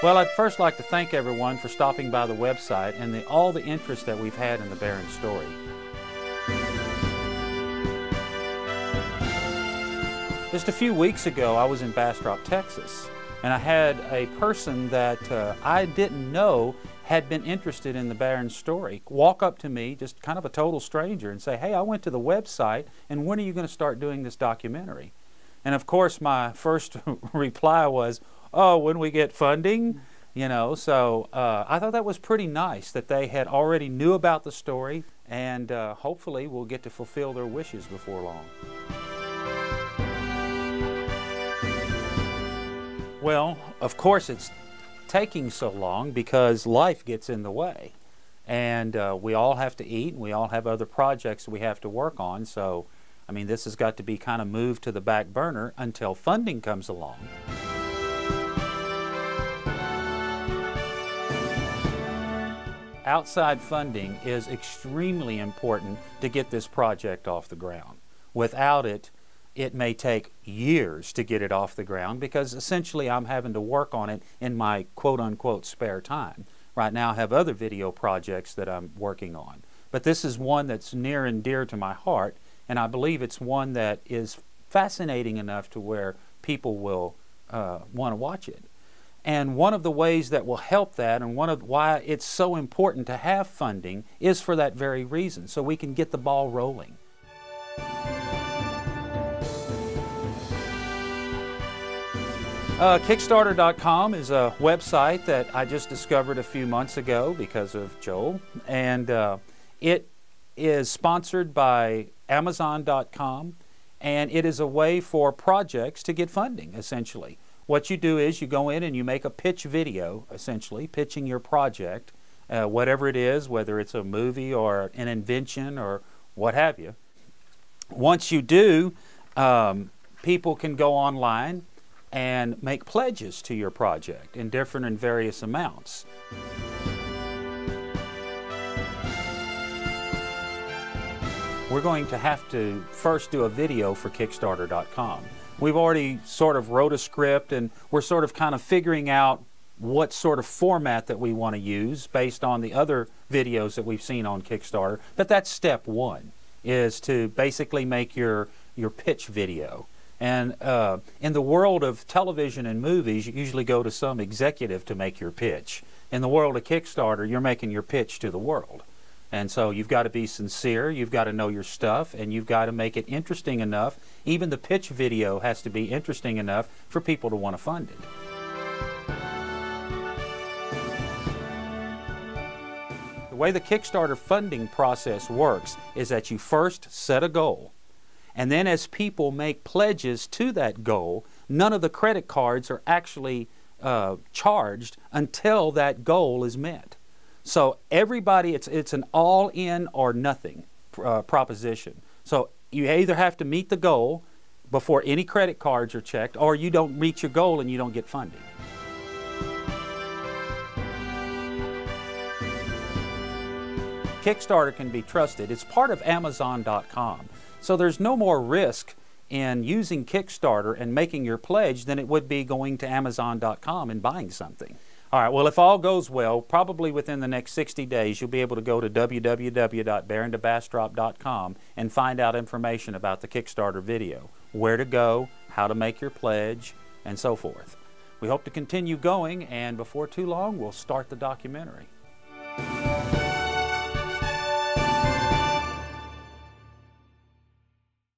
Well, I'd first like to thank everyone for stopping by the website and all the interest that we've had in the Barron story. Just a few weeks ago, I was in Bastrop, Texas, and I had a person that I didn't know had been interested in the Barron story walk up to me, just kind of a total stranger, and say, "Hey, I went to the website, and when are you going to start doing this documentary?" And of course, my first reply was, "Oh, when we get funding." You know, so I thought that was pretty nice that they had already knew about the story, and hopefully we'll get to fulfill their wishes before long. Well, of course it's taking so long because life gets in the way, and we all have to eat, and we all have other projects we have to work on, so I mean this has got to be kind of moved to the back burner until funding comes along. Outside funding is extremely important to get this project off the ground. Without it, it may take years to get it off the ground because essentially I'm having to work on it in my quote-unquote spare time. Right now I have other video projects that I'm working on. But this is one that's near and dear to my heart, and I believe it's one that is fascinating enough to where people will want to watch it. And one of the ways that will help that, and one of why it's so important to have funding, is for that very reason, so we can get the ball rolling. Kickstarter.com is a website that I just discovered a few months ago because of Joel, and it is sponsored by Amazon.com, and it is a way for projects to get funding, essentially. What you do is you go in and you make a pitch video, essentially, pitching your project, whatever it is, whether it's a movie or an invention or what have you. Once you do, people can go online and make pledges to your project in different and various amounts. We're going to have to first do a video for Kickstarter.com. We've already sort of wrote a script, and we're sort of kind of figuring out what sort of format that we want to use based on the other videos that we've seen on Kickstarter. But that's step one, is to basically make your pitch video. And in the world of television and movies, you usually go to some executive to make your pitch. In the world of Kickstarter, you're making your pitch to the world. And so you've got to be sincere, you've got to know your stuff, and you've got to make it interesting enough. Even the pitch video has to be interesting enough for people to want to fund it. The way the Kickstarter funding process works is that you first set a goal, and then as people make pledges to that goal, none of the credit cards are actually charged until that goal is met. So everybody, it's an all-in or nothing proposition. So you either have to meet the goal before any credit cards are checked, or you don't reach your goal and you don't get funding. Kickstarter can be trusted. It's part of Amazon.com. So there's no more risk in using Kickstarter and making your pledge than it would be going to Amazon.com and buying something. All right, well, if all goes well, probably within the next 60 days, you'll be able to go to www.barrontobastrop.com and find out information about the Kickstarter video, where to go, how to make your pledge, and so forth. We hope to continue going, and before too long, we'll start the documentary.